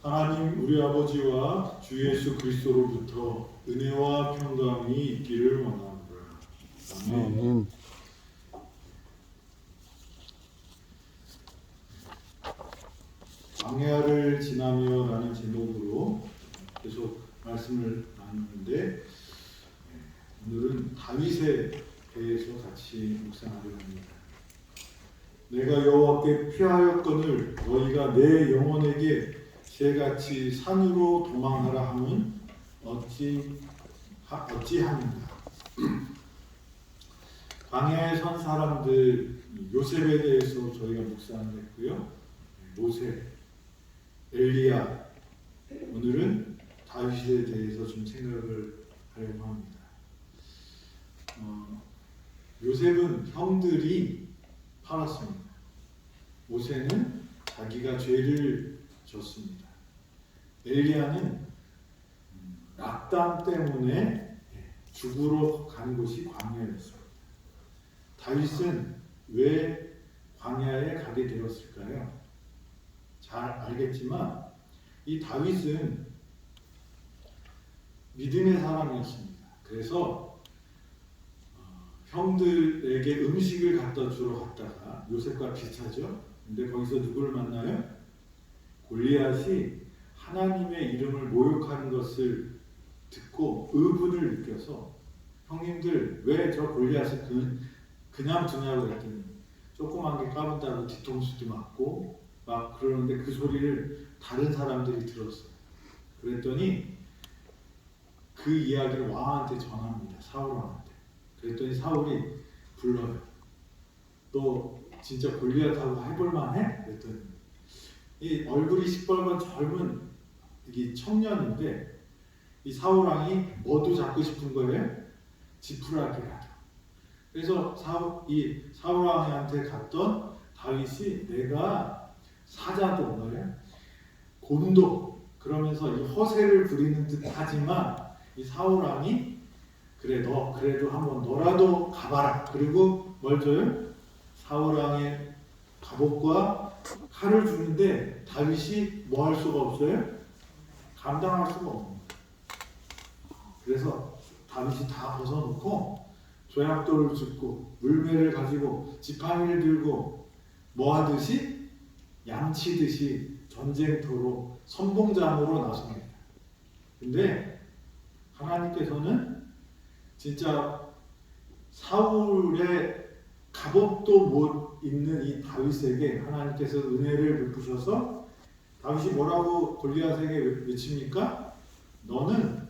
하나님 우리 아버지와 주 예수 그리스도로부터 은혜와 평강이 있기를 원합니다. 아멘. 광야를 지나며라는 제목으로 계속 말씀을 나누는데 오늘은 다윗에 대해서 같이 묵상하려 합니다. 내가 여호와께 피하였거늘 너희가 내 영혼에게 새같이 산으로 도망하라 함은 어찌하는가. 광야에 선 사람들 요셉에 대해서 저희가 묵상을 했고요. 모세, 엘리야, 오늘은 다윗에 대해서 좀 생각을 하려고 합니다. 요셉은 형들이 팔았습니다. 모세는 자기가 죄를 졌습니다. 엘리야는 낙담 때문에 죽으러 간 곳이 광야였습니다. 다윗은 왜 광야에 가게 되었을까요? 잘 알겠지만 이 다윗은 믿음의 사람이었습니다. 그래서 형들에게 음식을 갖다 주러 갔다가 요셉과 비슷하죠. 근데 거기서 누구를 만나요? 골리앗이 하나님의 이름을 모욕하는 것을 듣고 의분을 느껴서 형님들 왜 저 골리앗을 그냥 두냐고 했더니 조그만 게 까분다고 뒤통수도 맞고 막 그러는데 그 소리를 다른 사람들이 들었어요. 그랬더니 그 이야기를 왕한테 전합니다. 사울 왕한테. 그랬더니 사울이 불러요. 너 진짜 골리앗하고 해볼만해? 그랬더니 이 얼굴이 시뻘건 젊은 이 청년인데 이 사울 왕이 뭐도 잡고 싶은 거예요? 지푸라기라도. 그래서 사울 왕한테 갔던 다윗이 내가 사자도 뭐예요? 곤도 그러면서 이 허세를 부리는 듯 하지만 이 사울 왕이 그래 너 그래도 한번 너라도 가봐라. 그리고 뭘 줘요? 사울 왕의 갑옷과 칼을 주는데 다윗이 뭐 할 수가 없어요? 감당할 수가 없는 거예요. 그래서 다윗이 다 벗어놓고 조약돌을 줍고 물매를 가지고 지팡이를 들고 뭐 하듯이 양치듯이 전쟁터로 선봉장으로 나섭니다. 근데 하나님께서는 진짜 사울의 갑옷도 못 입는 이 다윗에게 하나님께서 은혜를 베푸셔서 다윗이 뭐라고 골리앗에게 외칩니까? 너는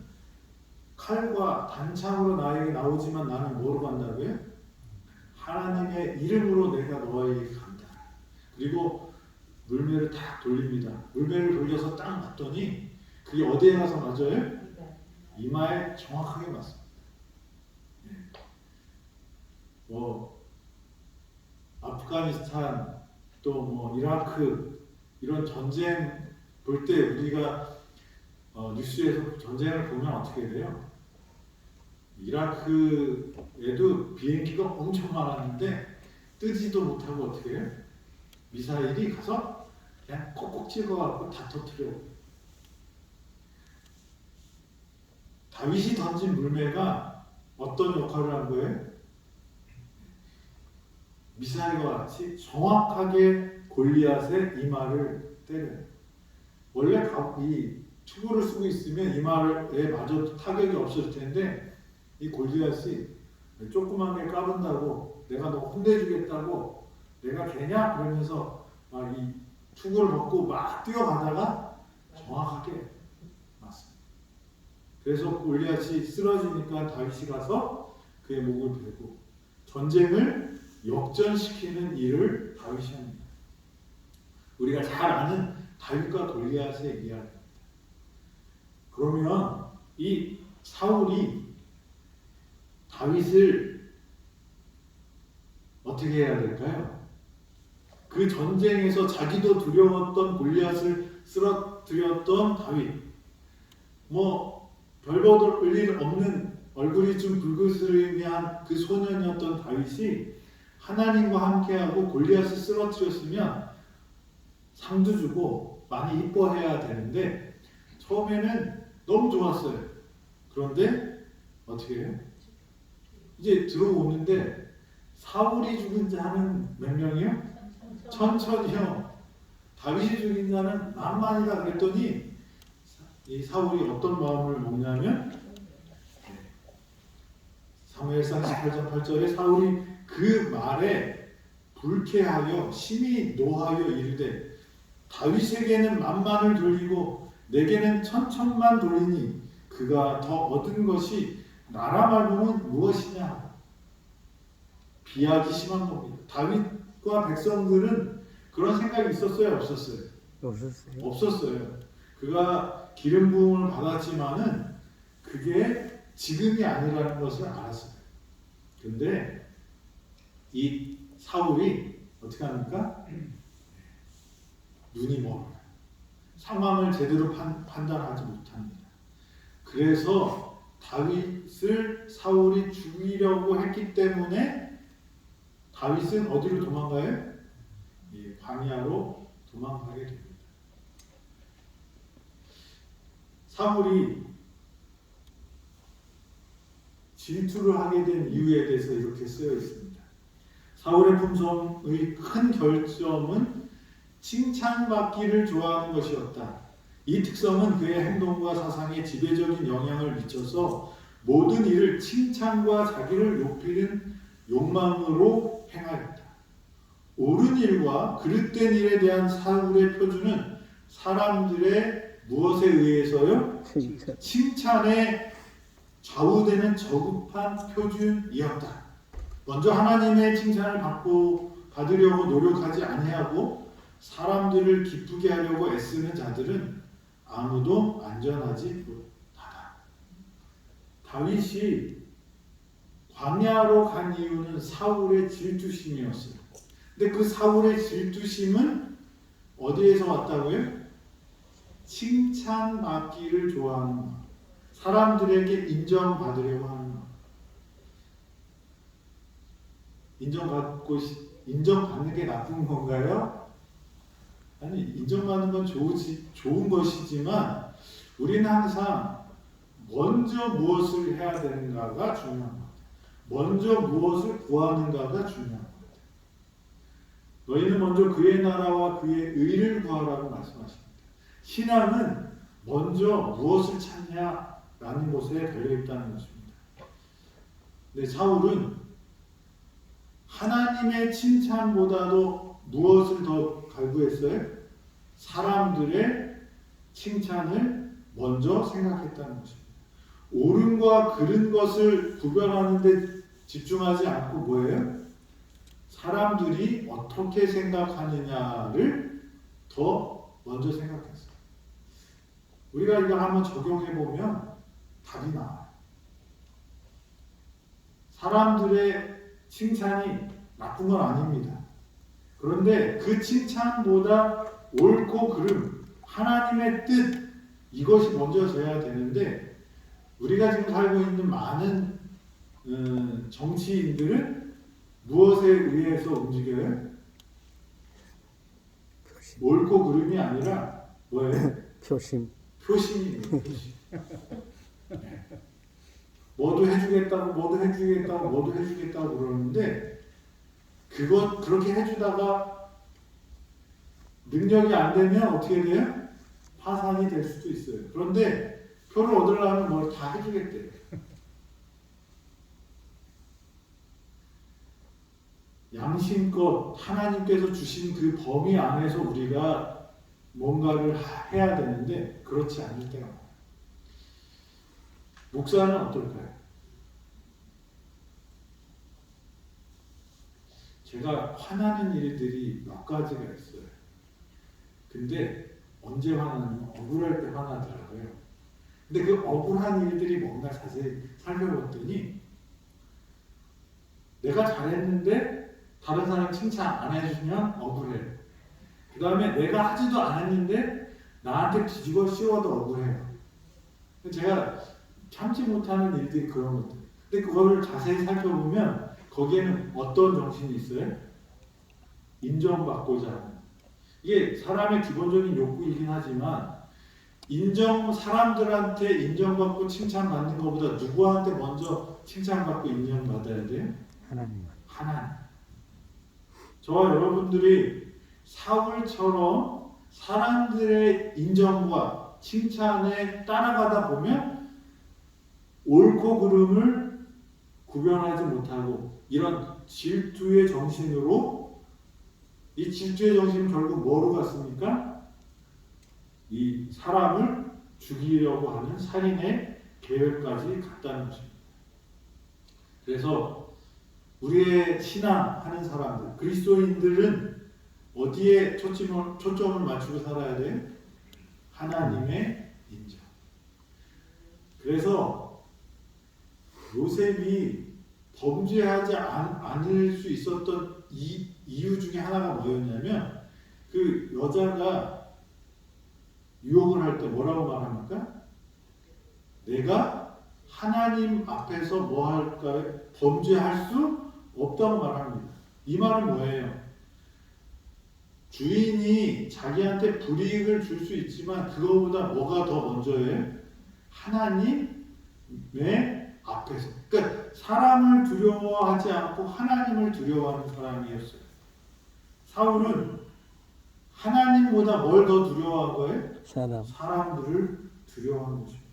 칼과 단창으로 나에게 나오지만 나는 뭐로 간다고요? 하나님의 이름으로 내가 너에게 간다. 그리고 물매를 딱 돌립니다. 물매를 돌려서 딱 맞더니 그게 어디에 가서 맞아요? 이마에 정확하게 맞습니다. 뭐 아프가니스탄 또 뭐 이라크 이런 전쟁 볼 때 우리가 뉴스에서 전쟁을 보면 어떻게 돼요? 이라크에도 비행기가 엄청 많았는데 뜨지도 못하고 어떻게 해요? 미사일이 가서 그냥 꼭꼭 찍어갖고 다 터뜨려요. 다윗이 던진 물매가 어떤 역할을 한 거예요? 미사일과 같이 정확하게 골리앗의 이마를 때려요. 원래 이 투구를 쓰고 있으면 이마에 맞아도 타격이 없을 텐데 이 골리앗이 조그만 게 까분다고 내가 너 혼내주겠다고 내가 되냐? 그러면서 막 이 투구를 벗고 막 뛰어가다가 정확하게 맞습니다. 그래서 골리앗이 쓰러지니까 다윗이 가서 그의 목을 베고 전쟁을 역전시키는 일을 다윗이 합니다. 우리가 잘 아는 다윗과 골리앗의 이야기입니다. 그러면 이 사울이 다윗을 어떻게 해야 될까요? 그 전쟁에서 자기도 두려웠던 골리앗을 쓰러뜨렸던 다윗, 뭐 별볼 일 없는 얼굴이 좀 붉으스름한 그 소년이었던 다윗이 하나님과 함께하고 골리앗을 쓰러뜨렸으면 상도 주고 많이 이뻐해야 되는데 처음에는 너무 좋았어요. 그런데 어떻게 해요? 이제 들어오는데 사울이 죽인 자는 몇 명이요? 천천히요. 다윗이 죽인 자는 만만이다 그랬더니 이 사울이 어떤 마음을 먹냐면 사무엘상 18장 8절에 사울이 그 말에 불쾌하여 심히 노하여 이르되 다윗에게는 만만을 돌리고 내게는 천천만 돌리니 그가 더 얻은 것이 나라 말고는 무엇이냐. 비하기 심한 겁니다. 다윗과 백성들은 그런 생각이 있었어요? 없었어요? 없었어요. 없었어요. 그가 기름 부음을 받았지만은 그게 지금이 아니라는 것을 알았어요. 근데 이 사울이 어떻게 합니까? 눈이 멀어요. 상황을 제대로 판단하지 못합니다. 그래서 다윗을 사울이 죽이려고 했기 때문에 다윗은 어디로 도망가요? 예, 광야로 도망가게 됩니다. 사울이 질투를 하게 된 이유에 대해서 이렇게 쓰여 있습니다. 사울의 품성의 큰 결점은 칭찬받기를 좋아하는 것이었다. 이 특성은 그의 행동과 사상에 지배적인 영향을 미쳐서 모든 일을 칭찬과 자기를 높이는 욕망으로 행하였다. 옳은 일과 그릇된 일에 대한 사울의 표준은 사람들의 무엇에 의해서요? 칭찬에 좌우되는 저급한 표준이었다. 먼저 하나님의 칭찬을 받으려고 노력하지 아니하고 사람들을 기쁘게 하려고 애쓰는 자들은 아무도 안전하지 못하다. 다윗이 광야로 간 이유는 사울의 질투심이었어요. 근데 그 사울의 질투심은 어디에서 왔다고요? 칭찬받기를 좋아하는 마음. 사람들에게 인정받으려고 하는 마음. 인정받는 게 나쁜 건가요? 아니, 인정받는 건 좋은 것이지만 우리는 항상 먼저 무엇을 해야 되는가가 중요한 것 같아요. 먼저 무엇을 구하는가가 중요한 것 같아요. 너희는 먼저 그의 나라와 그의 의를 구하라고 말씀하십니다. 신앙은 먼저 무엇을 찾냐라는 것에 달려있다는 것입니다. 근데 사울은 하나님의 칭찬보다도 무엇을 더 갈구했어요? 사람들의 칭찬을 먼저 생각했다는 것입니다. 옳은과 그른 것을 구별하는 데 집중하지 않고 뭐예요? 사람들이 어떻게 생각하느냐를 더 먼저 생각했어요. 우리가 이거 한번 적용해 보면 답이 나와요. 사람들의 칭찬이 나쁜 건 아닙니다. 그런데 그 칭찬보다 옳고 그름, 하나님의 뜻, 이것이 먼저 져야 되는데 우리가 지금 살고 있는 많은 정치인들은 무엇에 의해서 움직여요? 표심. 옳고 그름이 아니라 뭐예요? 표심입니다. 표심. 네. 뭐도 해주겠다고 그러는데 그렇게 해주다가 능력이 안 되면 어떻게 돼요? 파산이 될 수도 있어요. 그런데 표를 얻으려면 뭘 다 해주겠대요. 양심껏 하나님께서 주신 그 범위 안에서 우리가 뭔가를 해야 되는데 그렇지 않을 때가 많아요. 목사는 어떨까요? 제가 화나는 일들이 몇 가지가 있어요. 근데 언제 화나냐면 억울할 때 화나더라고요. 근데 그 억울한 일들이 뭔가 자세히 살펴봤더니 내가 잘했는데 다른 사람이 칭찬 안 해주면 억울해요. 그 다음에 내가 하지도 않았는데 나한테 뒤집어 씌워도 억울해요. 제가 참지 못하는 일들이 그런 것들. 근데 그거를 자세히 살펴보면 거기에는 어떤 정신이 있어요? 인정받고자 하는. 이게 사람의 기본적인 욕구이긴 하지만 사람들한테 인정받고 칭찬받는 것보다 누구한테 먼저 칭찬받고 인정받아야 돼요? 하나님. 하나님. 저와 여러분들이 사울처럼 사람들의 인정과 칭찬에 따라가다 보면 옳고 그름을 구별하지 못하고 이런 질투의 정신으로, 이 질투의 정신은 결국 뭐로 갔습니까? 이 사람을 죽이려고 하는 살인의 계획까지 갔다는 것입니다. 그래서 우리의 신앙하는 사람들, 그리스도인들은 어디에 초점을 맞추고 살아야 돼요? 하나님의 인정. 그래서 요셉이 범죄하지 않을 수 있었던 이유 중에 하나가 뭐였냐면, 그 여자가 유혹을 할 때 뭐라고 말합니까? 내가 하나님 앞에서 뭐 할까요? 범죄할 수 없다고 말합니다. 이 말은 뭐예요? 주인이 자기한테 불이익을 줄 수 있지만 그거보다 뭐가 더 먼저예요? 하나님의 앞에서. 그러니까 사람을 두려워하지 않고 하나님을 두려워하는 사람이었어요. 사울은 하나님보다 뭘 더 두려워한 거예요? 사람들을 두려워하는 것입니다.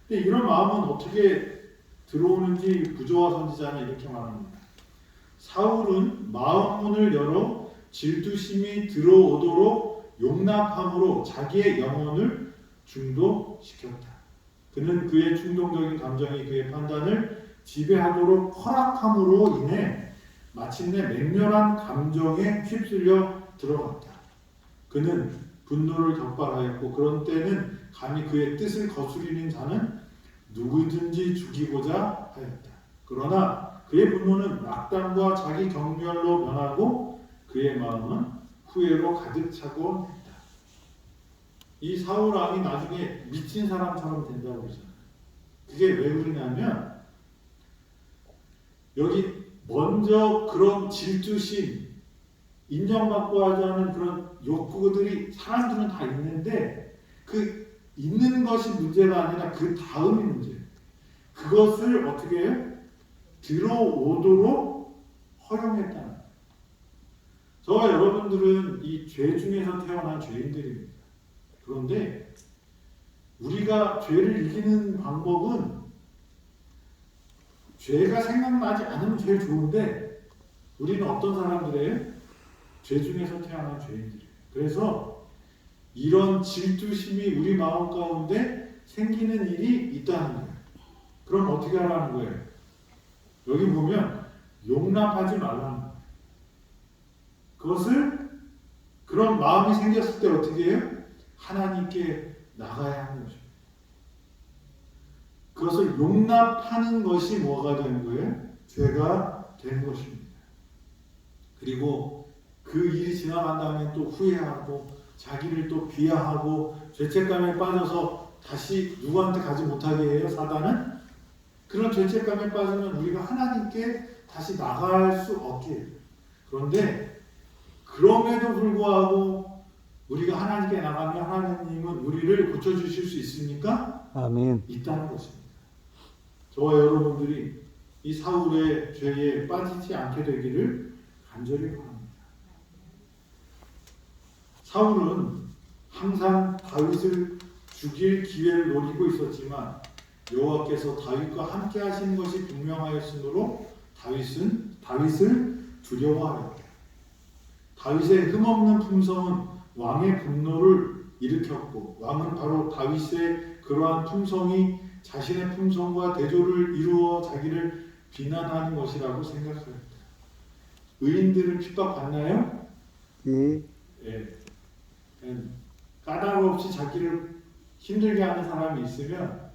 근데 이런 마음은 어떻게 들어오는지 구조화 선지자는 이렇게 말합니다. 사울은 마음문을 열어 질투심이 들어오도록 용납함으로 자기의 영혼을 중독시켰다. 그는 그의 충동적인 감정이 그의 판단을 지배하도록 허락함으로 인해 마침내 맹렬한 감정에 휩쓸려 들어갔다. 그는 분노를 격발하였고 그런 때는 감히 그의 뜻을 거스리는 자는 누구든지 죽이고자 하였다. 그러나 그의 분노는 낙담과 자기 경멸로 변하고 그의 마음은 후회로 가득 차곤 했다. 이 사울 왕이 나중에 미친 사람처럼 된다고 그러잖아요. 그게 왜 그러냐면 여기 먼저 그런 질투심, 인정받고 하자는 그런 욕구들이 사람들은 다 있는데 그 있는 것이 문제가 아니라 그 다음이 문제예요. 그것을 어떻게 해요? 들어오도록 허용했다는 거예요. 저와 여러분들은 이 죄 중에서 태어난 죄인들입니다. 그런데 우리가 죄를 이기는 방법은 죄가 생각나지 않으면 제일 좋은데 우리는 어떤 사람들이에요? 죄 중에서 태어난 죄인들이에요. 그래서 이런 질투심이 우리 마음 가운데 생기는 일이 있다는 거예요. 그럼 어떻게 하라는 거예요? 여기 보면 용납하지 말라는 거예요. 그것을, 그런 마음이 생겼을 때 어떻게 해요? 하나님께 나가야 하는 것입니다. 그것을 용납하는 것이 뭐가 되는 거예요? 죄가 되는 것입니다. 그리고 그 일이 지나간 다음에 또 후회하고 자기를 또 비하하고 죄책감에 빠져서 다시 누구한테 가지 못하게 해요, 사단은? 그런 죄책감에 빠지면 우리가 하나님께 다시 나갈 수 없게 해요. 그런데 그럼에도 불구하고 우리가 하나님께 나가면 하나님은 우리를 고쳐주실 수 있습니까? 아멘. 있다는 것입니다. 저와 여러분들이 이 사울의 죄에 빠지지 않게 되기를 간절히 바랍니다. 사울은 항상 다윗을 죽일 기회를 노리고 있었지만 여호와께서 다윗과 함께 하시는 것이 분명하였으므로 다윗을 두려워하였다. 다윗의 흠없는 품성은 왕의 분노를 일으켰고 왕은 바로 다윗의 그러한 품성이 자신의 품성과 대조를 이루어 자기를 비난하는 것이라고 생각하였다. 의인들을 핍박받나요? 예. 예. 까닭 없이 자기를 힘들게 하는 사람이 있으면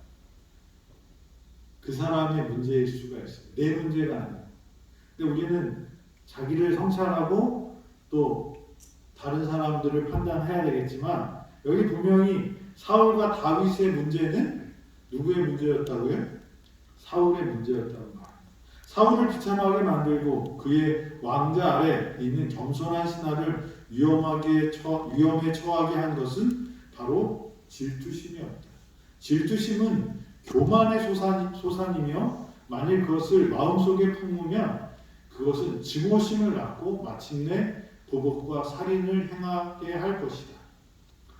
그 사람의 문제일 수가 있어요. 내 문제가 아니에요. 근데 우리는 자기를 성찰하고 또 다른 사람들을 판단해야 되겠지만 여기 분명히 사울과 다윗의 문제는 누구의 문제였다고요? 사울의 문제였다고 말합니다. 사울을 비참하게 만들고 그의 왕자 아래 있는 겸손한 신하를 위험에 처하게 한 것은 바로 질투심이었다. 질투심은 교만의 소산이며 만일 그것을 마음속에 품으면 그것은 증오심을 낳고 마침내 보복과 살인을 행하게 할 것이다.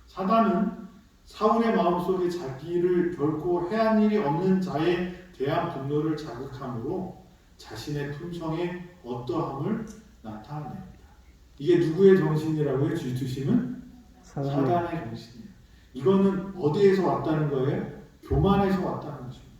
사단은 사울의 마음속에 자기를 결코 해한 일이 없는 자에 대한 분노를 자극함으로 자신의 품성의 어떠함을 나타냅니다. 이게 누구의 정신이라고요? 질투심은 사단의 정신이에요. 이거는 어디에서 왔다는 거예요? 교만에서 왔다는 것입니다.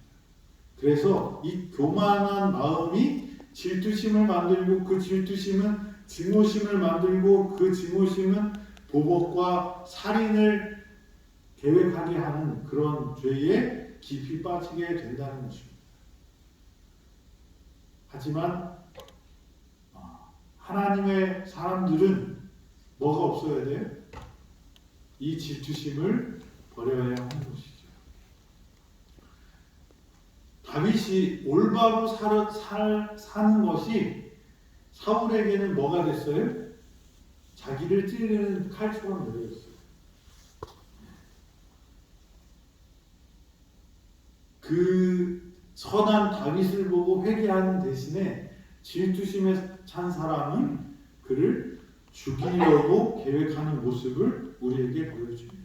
그래서 이 교만한 마음이 질투심을 만들고 그 질투심은 증오심을 만들고 그 증오심은 보복과 살인을 계획하게 하는 그런 죄에 깊이 빠지게 된다는 것입니다. 하지만 하나님의 사람들은 뭐가 없어야 돼요? 이 질투심을 버려야 하는 것이죠. 다윗이 올바로 사는 것이 사울에게는 뭐가 됐어요? 자기를 찌르는 칼처럼 느껴졌어요. 그 선한 다윗을 보고 회개하는 대신에 질투심에 찬 사람은 그를 죽이려고 계획하는 모습을 우리에게 보여줍니다.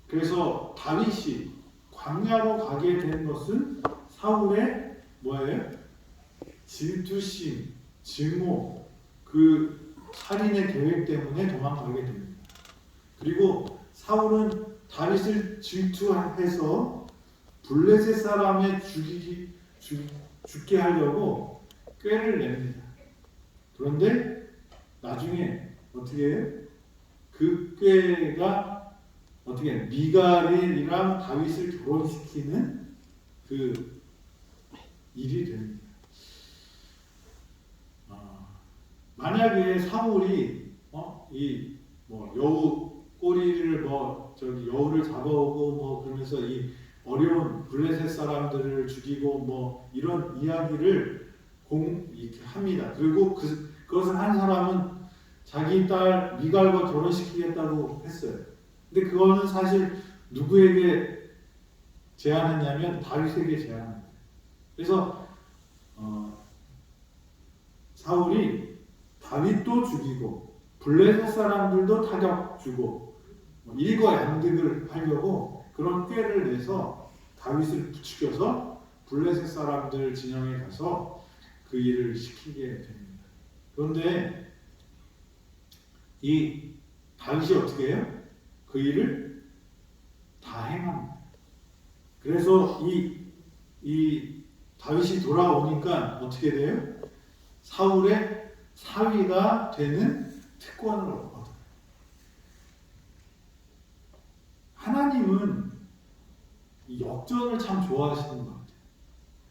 그래서 다윗이 광야로 가게 된 것은 사울의 뭐예요? 질투심, 증오, 그 살인의 계획 때문에 도망가게 됩니다. 그리고 사울은 다윗을 질투해서 블레셋 사람에 죽게 하려고 꾀를 냅니다. 그런데 나중에 어떻게 해요? 그 꾀가 어떻게 해요? 미갈이랑 다윗을 결혼시키는 그 일이 됩니다. 만약에 사울이 여우 꼬리를 여우를 잡아오고 그러면서 이 어려운 블레셋 사람들을 죽이고 이런 이야기를 이렇게 합니다. 그리고 그것을 한 사람은 자기 딸 미갈과 결혼시키겠다고 했어요. 근데 그거는 사실 누구에게 제안했냐면 다윗에게 제안합니다. 그래서 사울이 다윗도 죽이고 블레셋 사람들도 타격 주고 일거양득을 하려고 그런 꾀를 내서 다윗을 부추겨서 블레셋 사람들 진영에 가서 그 일을 시키게 됩니다. 그런데 이 다윗이 어떻게 해요? 그 일을 다 행합니다. 그래서 이 다윗이 돌아오니까 어떻게 돼요? 사울의 사위가 되는 특권을 얻어요. 하나님은 이 역전을 참 좋아하시는 것 같아요.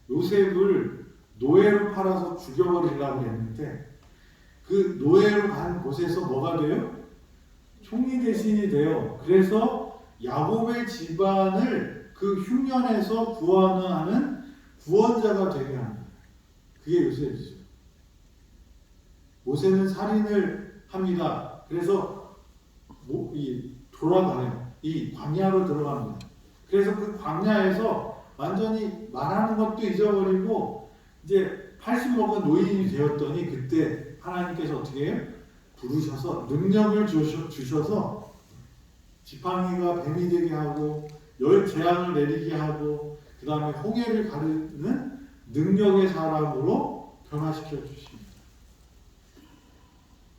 요셉을 노예로 팔아서 죽여버리려고 했는데 그 노예로 간 곳에서 뭐가 돼요? 총리 대신이 돼요. 그래서 야곱의 집안을 그 흉년에서 구원하는 구원자가 되게 합니다. 그게 요셉이죠. 모세는 살인을 합니다. 그래서 돌아가요. 이 광야로 들어갑니다. 그래서 그 광야에서 완전히 말하는 것도 잊어버리고 이제 80 먹은 노인이 되었더니 그때 하나님께서 어떻게 해요? 부르셔서 능력을 주셔서 지팡이가 뱀이 되게 하고 열 재앙을 내리게 하고 그 다음에 홍해를 가르는 능력의 사람으로 변화시켜 주십니다.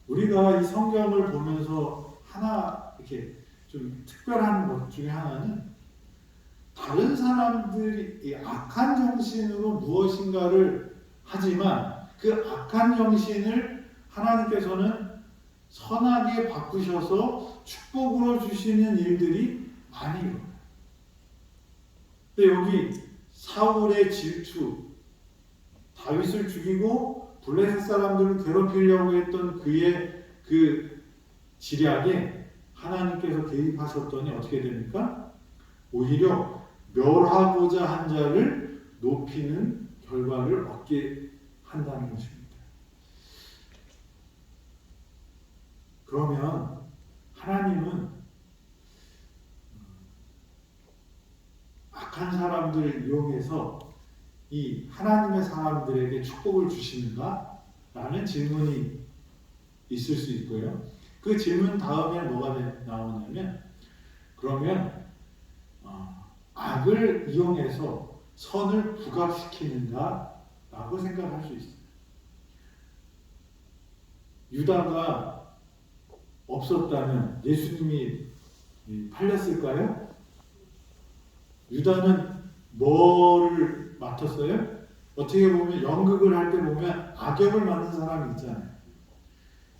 우리가 이 성경을 보면서 하나 이렇게 좀 특별한 것 중에 하나는 다른 사람들이 악한 정신으로 무엇인가를 하지만 그 악한 정신을 하나님께서는 선하게 바꾸셔서 축복으로 주시는 일들이 많이 일어나요. 근데 여기 사울의 질투, 다윗을 죽이고 블레셋 사람들을 괴롭히려고 했던 그의 그 지략에 하나님께서 개입하셨더니 어떻게 됩니까? 오히려 멸하고자 한 자를 높이는 결과를 얻게 한다는 것입니다. 그러면 하나님은 악한 사람들을 이용해서 이 하나님의 사람들에게 축복을 주시는가? 라는 질문이 있을 수 있고요. 그 질문 다음에 뭐가 나오냐면 그러면 악을 이용해서 선을 부각시키는가? 라고 생각할 수 있어요. 유다가 없었다면 예수님이 팔렸을까요? 유다는 뭐를 맡았어요? 어떻게 보면 연극을 할 때 보면 악역을 맡는 사람이 있잖아요.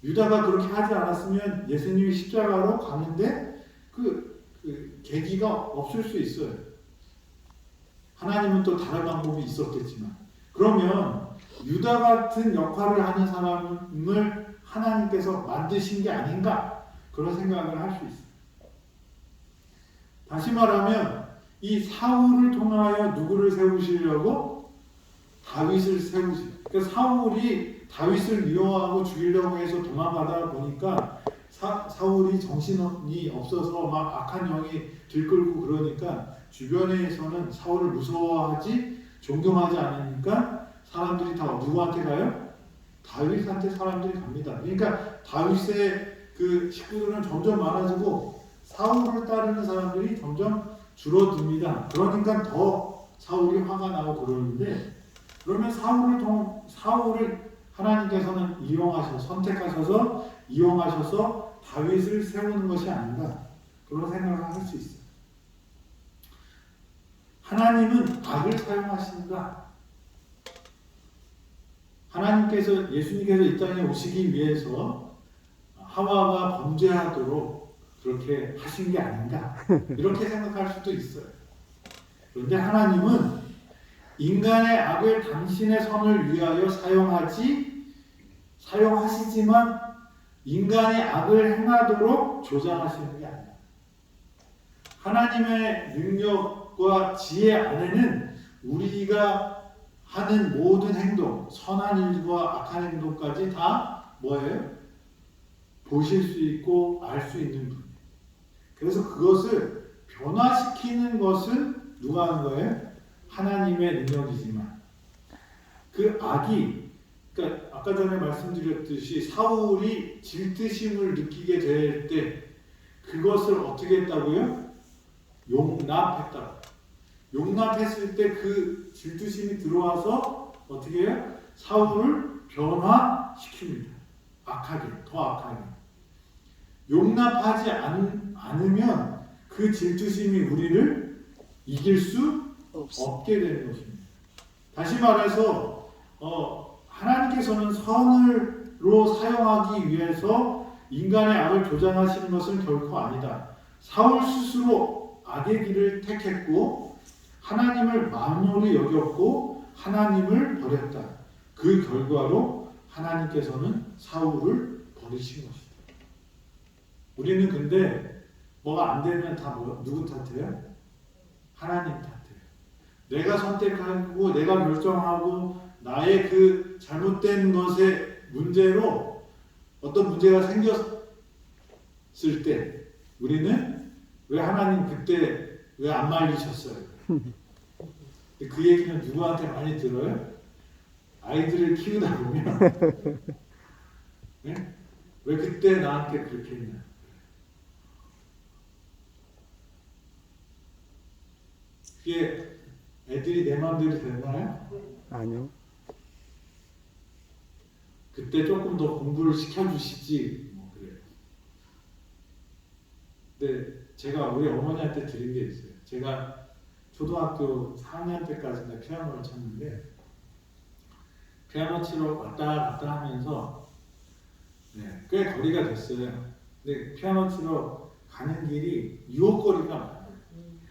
유다가 그렇게 하지 않았으면 예수님이 십자가로 가는데 그 계기가 없을 수 있어요. 하나님은 또 다른 방법이 있었겠지만, 그러면 유다 같은 역할을 하는 사람을 하나님께서 만드신 게 아닌가, 그런 생각을 할 수 있어요. 다시 말하면 이 사울을 통하여 누구를 세우시려고? 다윗을 세우시려고. 그러니까 사울이 다윗을 미워하고 죽이려고 해서 도망가다 보니까 사울이 정신이 없어서 막 악한 영이 들끓고 그러니까 주변에서는 사울을 무서워하지 존경하지 않으니까 사람들이 다 누구한테 가요? 다윗한테 사람들이 갑니다. 그러니까 다윗의 그 식구들은 점점 많아지고 사울을 따르는 사람들이 점점 줄어듭니다. 그러니까 더 사울이 화가 나고 그러는데, 그러면 사울을 하나님께서는 선택하셔서 이용하셔서 다윗을 세우는 것이 아닌가, 그런 생각을 할 수 있어요. 하나님은 악을 사용하신다. 예수님께서 이 땅에 오시기 위해서 하와가 범죄하도록 그렇게 하신 게 아닌가, 이렇게 생각할 수도 있어요. 그런데 하나님은 인간의 악을 당신의 선을 위하여 사용하시지만 인간이 악을 행하도록 조장하시는 게 아니에요. 하나님의 능력과 지혜 안에는 우리가 하는 모든 행동, 선한 일과 악한 행동까지 다 뭐예요? 보실 수 있고 알 수 있는 분. 그래서 그것을 변화시키는 것은 누가 하는 거예요? 하나님의 능력이지만 그 악이, 그러니까 아까 전에 말씀드렸듯이 사울이 질투심을 느끼게 될 때 그것을 어떻게 했다고요? 용납했다고. 용납했을 때 그 질투심이 들어와서 어떻게 해요? 사울을 변화시킵니다. 더 악하게. 용납하지 않으면 그 질투심이 우리를 이길 수 없게 되는 것입니다. 다시 말해서 하나님께서는 선으로 사용하기 위해서 인간의 악을 조장하시는 것은 결코 아니다. 사울 스스로 악의 길을 택했고 하나님을 만물이 여겼고 하나님을 버렸다. 그 결과로 하나님께서는 사울을 버리신 것이다. 우리는 근데 뭐가 안 되면 다 누구 탓이에요? 하나님 탓이에요. 내가 선택하고 내가 결정하고 나의 그 잘못된 것의 문제로 어떤 문제가 생겼을 때 우리는 왜 하나님 그때 왜 안 말리셨어요? 그 얘기는 누구한테 많이 들어요? 아이들을 키우다 보면 네? 왜 그때 나한테 그렇게 했냐? 그게 애들이 내 마음대로 되나요? 아니요. 그때 조금 더 공부를 시켜주시지 뭐 그래요. 근데 제가 우리 어머니한테 드린 게 있어요. 제가 초등학교 4학년 때까지 피아노를 쳤는데 피아노 치러 왔다 갔다 하면서 꽤 거리가 됐어요. 근데 피아노 치러 가는 길이 유혹거리가 많아요.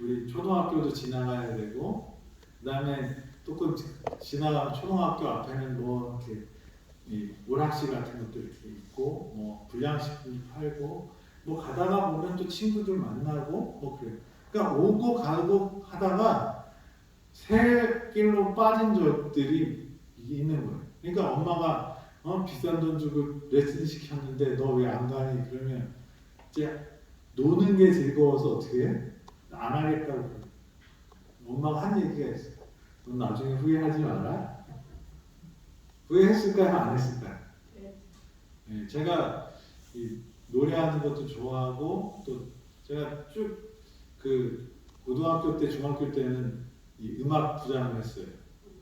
우리 초등학교도 지나가야 되고 그 다음에 조금 지나가면 초등학교 앞에는 뭐 이렇게 오락실 같은 것도 이렇게 있고 뭐 불량식품 팔고 뭐 가다가 보면 또 친구들 만나고 뭐 그래요. 그러니까 오고 가고 하다가 새 길로 빠진 적들이 있는 거예요. 그러니까 엄마가 비싼 돈 주고 레슨 시켰는데 너 왜 안 가니? 그러면 이제 노는 게 즐거워서 어떻게 해? 안 하겠다고 그래. 엄마가 한 얘기가 있어. 넌 나중에 후회하지 마라. 후회했을까요? 안 했을까요? 네, 제가 이 노래하는 것도 좋아하고 또 제가 쭉 그 고등학교 때 중학교 때는 이 음악 부장을 했어요.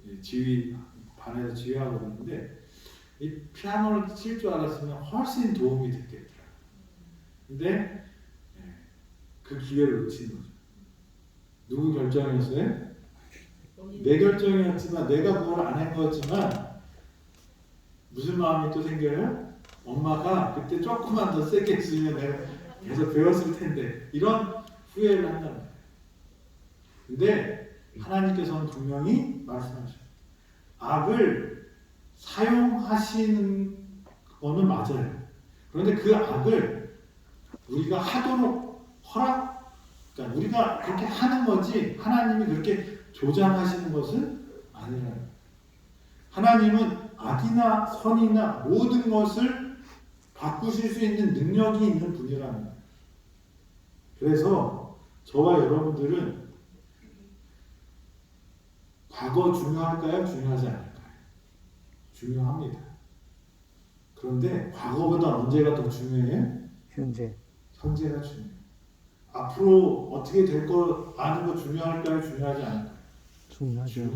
이 지휘 반에서 지휘하고 그러는데 이 피아노를 칠 줄 알았으면 훨씬 도움이 됐겠다. 근데 그 기회를 놓친 거죠. 누구 결정이었어요? 내 결정이었지만 내가 그걸 안 한 거지만 무슨 마음이 또 생겨요? 엄마가 그때 조금만 더 세게 했으면 내가 계속 배웠을 텐데 이런 후회를 한단 말이에요. 근데 하나님께서는 분명히 말씀하셔요. 악을 사용하시는 거는 맞아요. 그런데 그 악을 우리가 하도록 그러니까 우리가 그렇게 하는 거지 하나님이 그렇게 조장하시는 것은 아니라요. 하나님은 악이나 선이나 모든 것을 바꾸실 수 있는 능력이 있는 분이라는 거예요. 그래서 저와 여러분들은 과거 중요할까요? 중요하지 않을까요? 중요합니다. 그런데 과거보다 언제가 더 중요해요? 현재가 중요해요. 앞으로 어떻게 될 거 아는 거 중요할까요? 중요하지 않을까요? 중요하죠.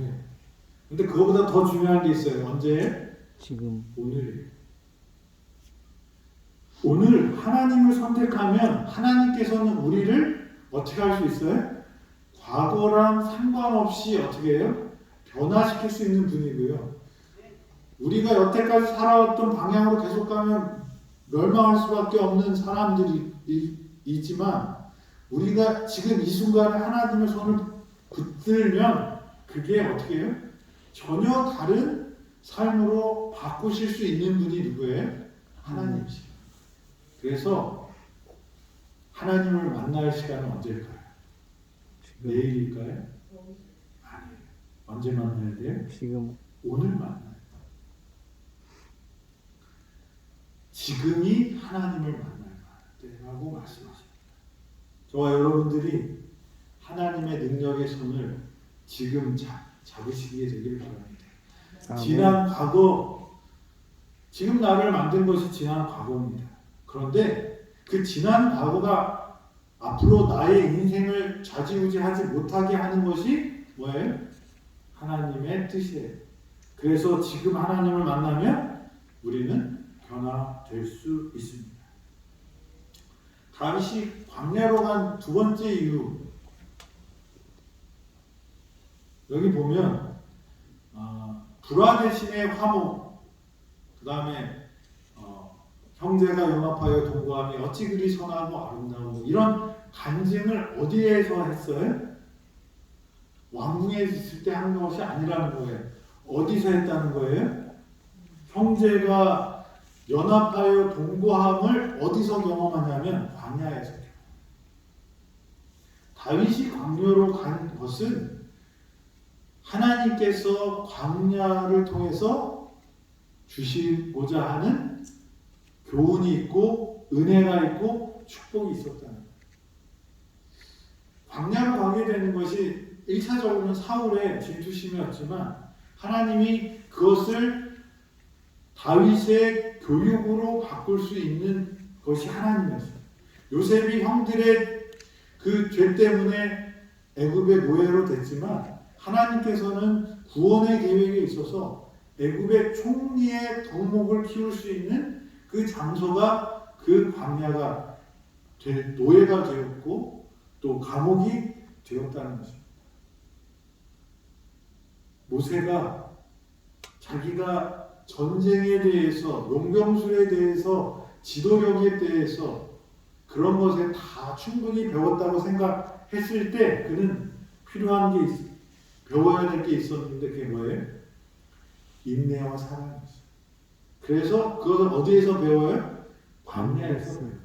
근데 그거보다 더 중요한 게 있어요. 언제? 지금. 오늘이에요. 오늘 하나님을 선택하면 하나님께서는 우리를 어떻게 할 수 있어요? 과거랑 상관없이 어떻게 해요? 변화시킬 수 있는 분이고요. 우리가 여태까지 살아왔던 방향으로 계속 가면 멸망할 수밖에 없는 사람들이 있지만 우리가 지금 이 순간에 하나님의 손을 붙들면 그게 어떻게 해요? 전혀 다른 삶으로 바꾸실 수 있는 분이 누구예요? 하나님이시죠. 그래서 하나님을 만날 시간은 언제일까요? 내일일까요? 아니에요. 언제 만나야 돼요? 지금. 오늘 만나요. 지금이 하나님을 만날 때라고 말씀하십니다. 저와 여러분들이 하나님의 능력의 손을 지금 잡으시기에 되길 바랍니다. 지난 과거, 지금 나를 만든 것이 지난 과거입니다. 그런데 그 지난 과거가 앞으로 나의 인생을 좌지우지하지 못하게 하는 것이 뭐예요? 하나님의 뜻이에요. 그래서 지금 하나님을 만나면 우리는 변화될 수 있습니다. 다윗이 광야로 간 두 번째 이유, 여기 보면 불화 대신의 화목, 그 다음에 형제가 연합하여 동거함이 어찌 그리 선하고 아름다우고, 이런 간증을 어디에서 했어요? 왕궁에 있을 때 한 것이 아니라는 거예요. 어디서 했다는 거예요? 형제가 연합하여 동거함을 어디서 경험하냐면 광야에서. 다윗이 광야로 간 것은 하나님께서 광야를 통해서 주시고자 하는 교훈이 있고 은혜가 있고 축복이 있었다는 거예요. 광야로 가게 되는 것이 1차적으로는 사울의 질투심이었지만 하나님이 그것을 다윗의 교육으로 바꿀 수 있는 것이 하나님이었어요. 요셉이 형들의 그 죄 때문에 애굽의 노예로 됐지만 하나님께서는 구원의 계획에 있어서 애굽의 총리의 덕목을 키울 수 있는 그 장소가 그 광야가 노예가 되었고 또 감옥이 되었다는 것입니다. 모세가 자기가 전쟁에 대해서, 용병술에 대해서, 지도력에 대해서 그런 것에 다 충분히 배웠다고 생각했을 때 그는 필요한 게 배워야 될 게 있었는데 그게 뭐예요? 인내와 사랑이었어요. 그래서 그것을 어디에서 배워요? 광야에서 배워요.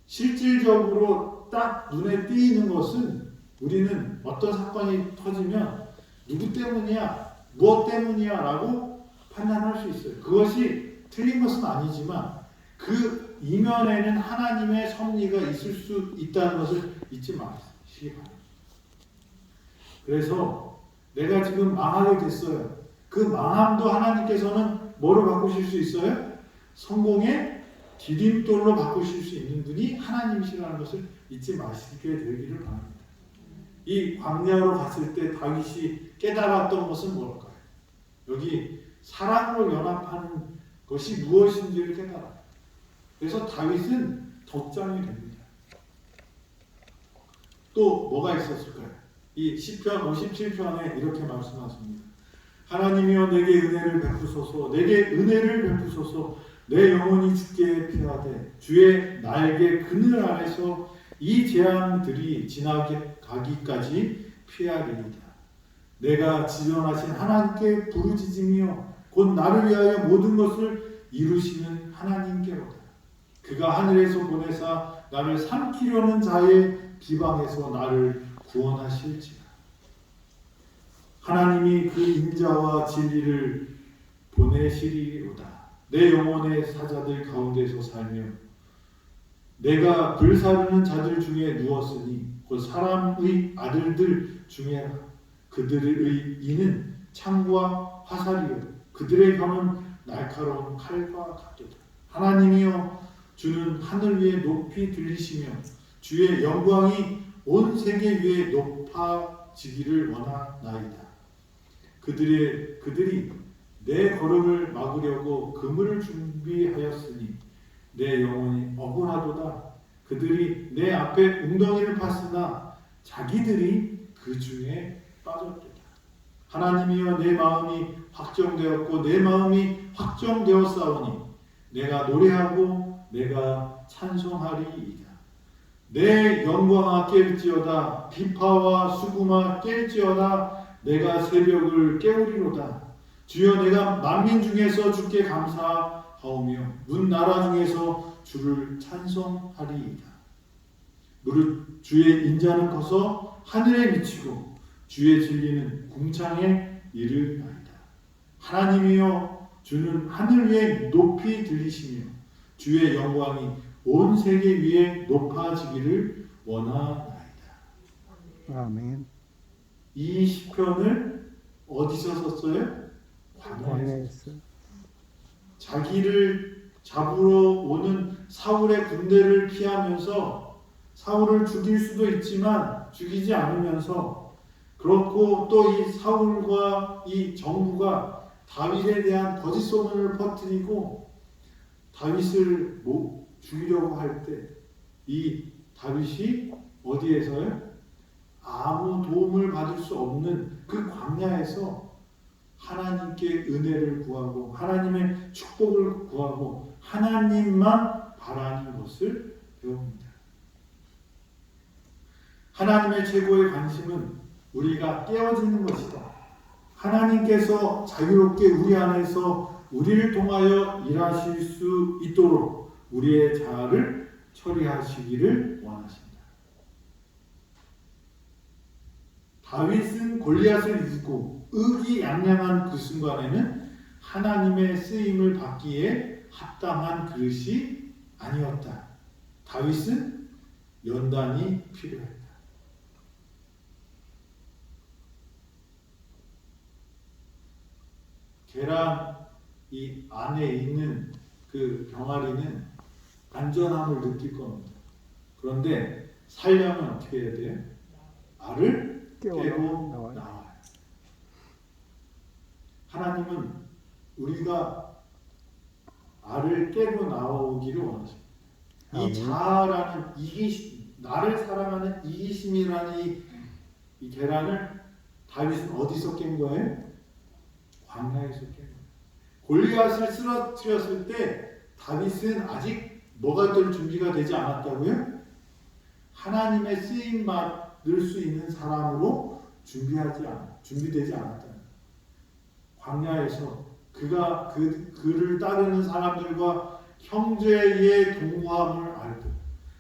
실질적으로 딱 눈에 띄는 것은 우리는 어떤 사건이 터지면 누구 때문이야? 무엇 때문이야? 라고 판단할 수 있어요. 그것이 틀린 것은 아니지만 그 이면에는 하나님의 섭리가 있을 수 있다는 것을 잊지 마시기 바랍니다. 그래서 내가 지금 망하게 됐어요. 그 망함도 하나님께서는 뭐로 바꾸실 수 있어요? 성공의 디딤돌로 바꾸실 수 있는 분이 하나님이시라는 것을 잊지 마시게 되기를 바랍니다. 이 광야로 갔을 때 다윗이 깨달았던 것은 뭘까요? 여기 사랑으로 연합하는 것이 무엇인지를 깨달아요. 그래서 다윗은 덕장이 됩니다. 또 뭐가 있었을까요? 이 시편 57편에 이렇게 말씀하십니다. 하나님이여 내게 은혜를 베푸소서, 내게 은혜를 베푸소서. 내 영혼이 주께 피하되 주의 날개 그늘 아래서 이 재앙들이 지나게 가기까지 피하리이다. 내가 지존하신 하나님께 부르짖으며 곧 나를 위하여 모든 것을 이루시는 하나님께로다. 그가 하늘에서 보내사 나를 삼키려는 자의 비방에서 나를 구원하실지라. 하나님이 그 인자와 진리를 보내시리로다. 내 영혼의 사자들 가운데서 살며 내가 불사르는 자들 중에 누웠으니 곧 사람의 아들들 중에 그들의 이는 창과 화살이요 그들의 혀는 날카로운 칼과 같도다. 하나님이여 주는 하늘 위에 높이 들리시며 주의 영광이 온 세계 위에 높아지기를 원하나이다. 그들이 내 걸음을 막으려고 그물을 준비하였으니 내 영혼이 억울하도다. 그들이 내 앞에 웅덩이를 팠으나 자기들이 그 중에 빠졌도다. 하나님이여 내 마음이 확정되었고 내 마음이 확정되었사오니 내가 노래하고 내가 찬송하리이다. 내 영광아 깰지어다. 비파와 수금아 깰지어다. 내가 새벽을 깨우리로다. 주여 내가 만민 중에서 주께 감사하오며 문 나라 중에서 주를 찬송하리이다. 무릇 주의 인자는 커서 하늘에 미치고 주의 진리는 궁창에 이르나이다. 하나님이여 주는 하늘 위에 높이 들리시며 주의 영광이 온 세계 위에 높아지기를 원하나이다. 아멘. 이 시편을 어디서 썼어요? 광야에서. 자기를 잡으러 오는 사울의 군대를 피하면서 사울을 죽일 수도 있지만 죽이지 않으면서 그렇고 또 이 사울과 이 정부가 다윗에 대한 거짓 소문을 퍼뜨리고 다윗을 죽이려고 할 때 이 다윗이 어디에서요? 아무 도움을 받을 수 없는 그 광야에서 하나님께 은혜를 구하고 하나님의 축복을 구하고 하나님만 바라는 것을 배웁니다. 하나님의 최고의 관심은 우리가 깨어지는 것이다. 하나님께서 자유롭게 우리 안에서 우리를 통하여 일하실 수 있도록 우리의 자아를 처리하시기를 원하십니다. 다윗은 골리앗을 이기고 의기양양한 그 순간에는 하나님의 쓰임을 받기에 합당한 그릇이 아니었다. 다윗은 연단이 필요했다. 계란 이 안에 있는 그 병아리는 안전함을 느낄 겁니다. 그런데 살려면 어떻게 해야 돼요? 알을 깨고 나와요. 하나님은 우리가 알을 깨고 나오기를 원하십니다. 이 자아라는 나를 사랑하는 이기심이라는 이 계란을 다윗은 어디서 깬 거예요? 광야에서 깬 거예요. 골리앗을 쓰러뜨렸을 때 다윗은 아직 뭐가 될 준비가 되지 않았다고요? 하나님의 쓰임 받을 수 있는 사람으로 준비되지 않았다. 광야에서 그가 그를 따르는 사람들과 형제의 동무함을 알고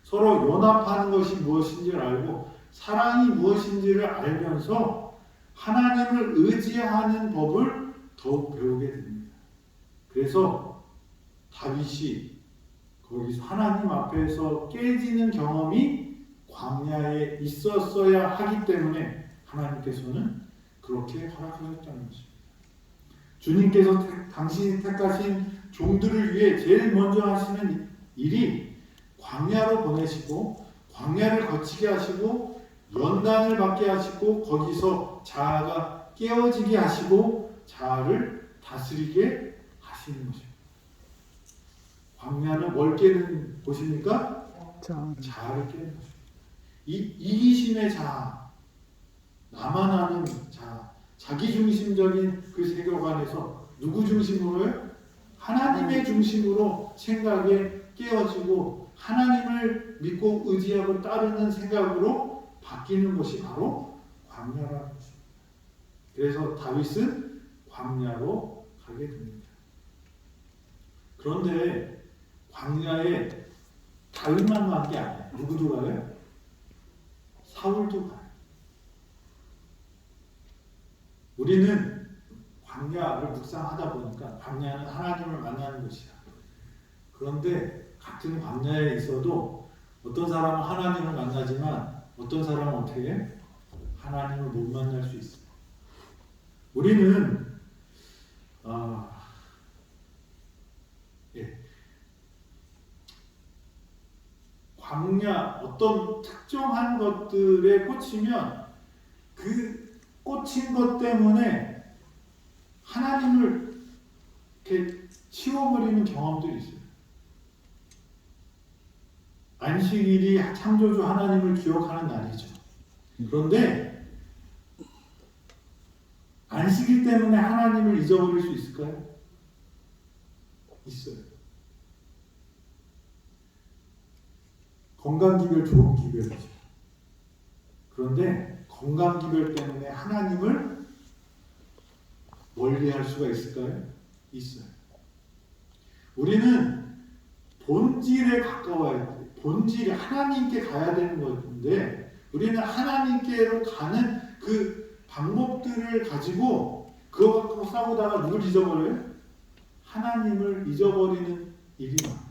서로 연합하는 것이 무엇인지를 알고 사랑이 무엇인지를 알면서 하나님을 의지하는 법을 더욱 배우게 됩니다. 그래서 다윗이 거기서 하나님 앞에서 깨지는 경험이 광야에 있었어야 하기 때문에 하나님께서는 그렇게 허락하셨다는 것입니다. 주님께서 당신이 택하신 종들을 위해 제일 먼저 하시는 일이 광야로 보내시고 광야를 거치게 하시고 연단을 받게 하시고 거기서 자아가 깨어지게 하시고 자아를 다스리게 하시는 것입니다. 광야는 뭘 깨는 곳입니까? 자아를 깨는 것입니다. 이기심의 자아, 나만 아는 자아, 자기중심적인 그 세계관에서 누구 중심으로요? 하나님의 중심으로 생각에 깨어지고 하나님을 믿고 의지하고 따르는 생각으로 바뀌는 것이 바로 광야라는 것입니다. 그래서 다윗은 광야로 가게 됩니다. 그런데 광야에 다윗만 간 게 아니에요. 누구도 가요? 사울도 가요. 우리는 광야를 묵상하다 보니까 광야는 하나님을 만나는 곳이야. 그런데 같은 광야에 있어도 어떤 사람은 하나님을 만나지만 어떤 사람은 어떻게 해? 하나님을 못 만날 수 있어요. 우리는 광야 어떤 특정한 것들에 꽂히면 그 꽂힌 것 때문에 하나님을 이렇게 치워버리는 경험들이 있어요. 안식일이 창조주 하나님을 기억하는 날이죠. 그런데 안식일 때문에 하나님을 잊어버릴 수 있을까요? 있어요. 건강기별 좋은 기별이죠. 그런데 건강기별 때문에 하나님을 멀리할 수가 있을까요? 있어요. 우리는 본질에 가까워야 돼요. 본질이 하나님께 가야 되는 건데 우리는 하나님께로 가는 그 방법들을 가지고 그거 갖고 싸우다가 누굴 잊어버려요? 하나님을 잊어버리는 일이 많아요.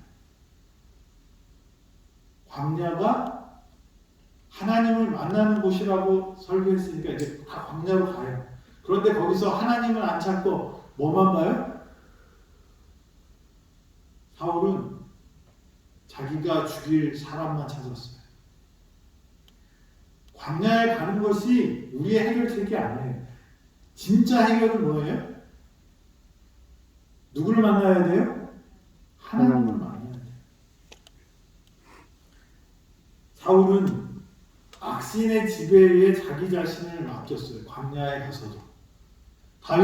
광야가 하나님을 만나는 곳이라고 설교했으니까 이제 다 광야로 가요. 그런데 거기서 하나님을 안 찾고 뭐만 봐요? 사울은 자기가 죽일 사람만 찾았어요. 광야에 가는 것이 우리의 해결책이 아니에요. 진짜 해결은 뭐예요? 누구를 만나야 돼요? 하나님을 만나야 돼요. 사울은 악신의 지배에 자기 자신을 맡겼어요. 광야에 가서도. 다윗이